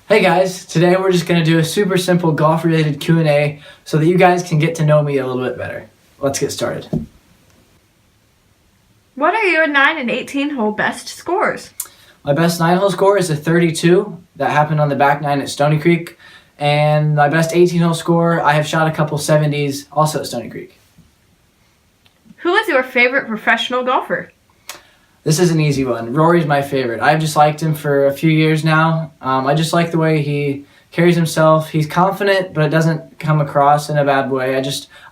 Hey guys, today we're just going to do a super simple golf related Q&A so that you guys can get to know me a little bit better. Let's get started. What are your 9 and 18 hole best scores? My best 9-hole score is a 32. That happened on the back 9 at Stony Creek. And my best 18-hole score, I have shot a couple 70s also at Stony Creek. Who is your favorite professional golfer? This is an easy one. Rory's my favorite. I've just liked him for a few years now. I just like the way he carries himself. He's confident, but it doesn't come across in a bad way.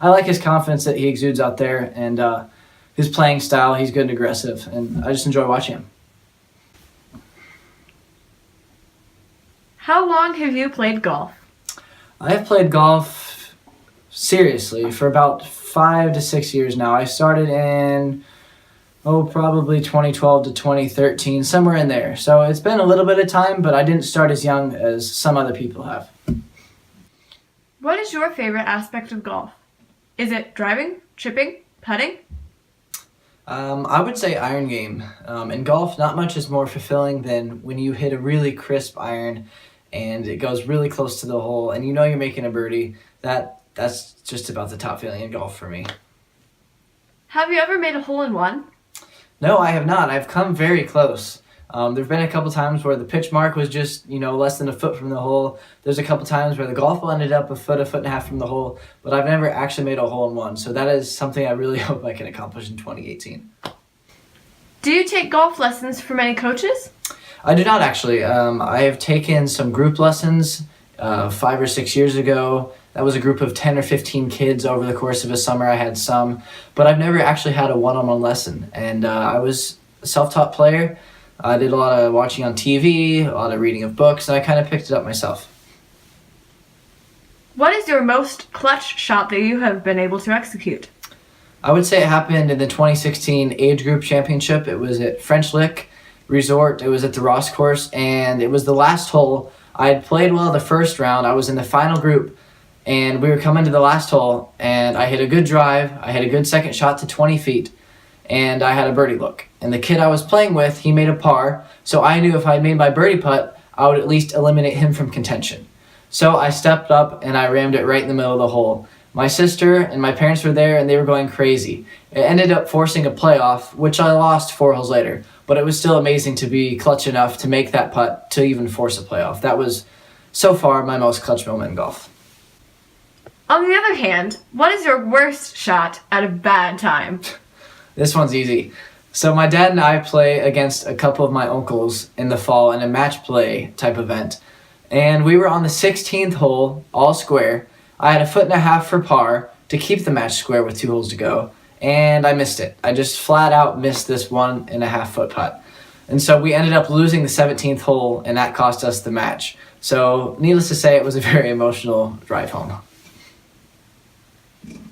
I like his confidence that he exudes out there, and his playing style. He's good and aggressive, and I just enjoy watching him. How long have you played golf? I have played golf seriously for about 5 to 6 years now. I started in probably 2012 to 2013, somewhere in there. So it's been a little bit of time, but I didn't start as young as some other people have. What is your favorite aspect of golf? Is it driving, chipping, putting? I would say iron game. In golf, not much is more fulfilling than when you hit a really crisp iron and it goes really close to the hole and you know you're making a birdie. That's just about the top feeling in golf for me. Have you ever made a hole-in-one? No, I have not. I've come very close. There've been a couple times where the pitch mark was just, less than a foot from the hole. There's a couple times where the golf ball ended up a foot and a half from the hole, but I've never actually made a hole-in-one. So that is something I really hope I can accomplish in 2018. Do you take golf lessons from any coaches? I do not actually. I have taken some group lessons 5 or 6 years ago. That was a group of 10 or 15 kids over the course of a summer. I had some, but I've never actually had a one-on-one lesson. And I was a self-taught player. I did a lot of watching on TV, a lot of reading of books, and I kind of picked it up myself. What is your most clutch shot that you have been able to execute? I would say it happened in the 2016 Age Group Championship. It was at French Lick Resort. It was at the Ross course, and it was the last hole. I had played well the first round. I was in the final group, and we were coming to the last hole, and I hit a good drive. I hit a good second shot to 20 feet, and I had a birdie look. And the kid I was playing with, he made a par, so I knew if I made my birdie putt, I would at least eliminate him from contention. So I stepped up, and I rammed it right in the middle of the hole. My sister and my parents were there, and they were going crazy. It ended up forcing a playoff, which I lost 4 holes later, but it was still amazing to be clutch enough to make that putt to even force a playoff. That was, so far, my most clutch moment in golf. On the other hand, what is your worst shot at a bad time? This one's easy. So my dad and I play against a couple of my uncles in the fall in a match play type event. And we were on the 16th hole, all square. I had a 1.5 foot for par to keep the match square with 2 holes to go. And I missed it. I just flat out missed this 1.5 foot putt. And so we ended up losing the 17th hole, and that cost us the match. So needless to say, it was a very emotional drive home.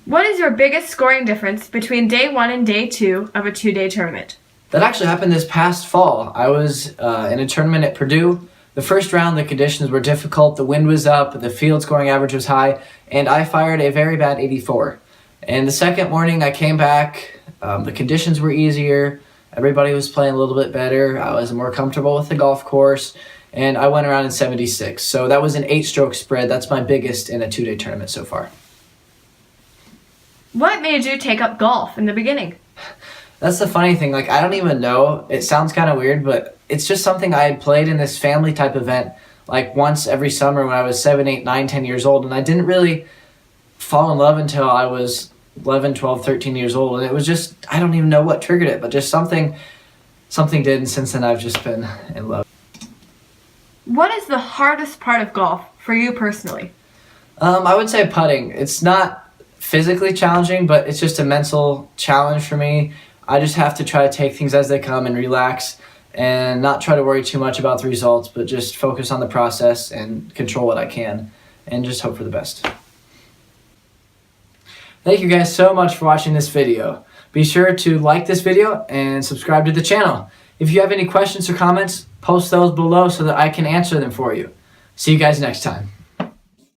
What is your biggest scoring difference between day 1 and day 2 of a 2-day tournament? That actually happened this past fall. I was in a tournament at Purdue. The first round, the conditions were difficult. The wind was up, the field scoring average was high, and I fired a very bad 84. And the second morning, I came back. The conditions were easier. Everybody was playing a little bit better. I was more comfortable with the golf course, and I went around in 76. So that was an 8-stroke spread. That's my biggest in a 2-day tournament so far. What made you take up golf in the beginning? That's the funny thing. I don't even know. It sounds kind of weird, but it's just something I had played in this family type event once every summer when I was 7, 8, 9, 10 years old. And I didn't really fall in love until I was 11, 12, 13 years old. And it was just, I don't even know what triggered it, but just something did. And since then, I've just been in love. What is the hardest part of golf for you personally? I would say putting. It's not physically challenging, but it's just a mental challenge for me. I just have to try to take things as they come and relax and not try to worry too much about the results, but just focus on the process and control what I can and just hope for the best. Thank you guys so much for watching this video. Be sure to like this video and subscribe to the channel. If you have any questions or comments, post those below so that I can answer them for you. See you guys next time.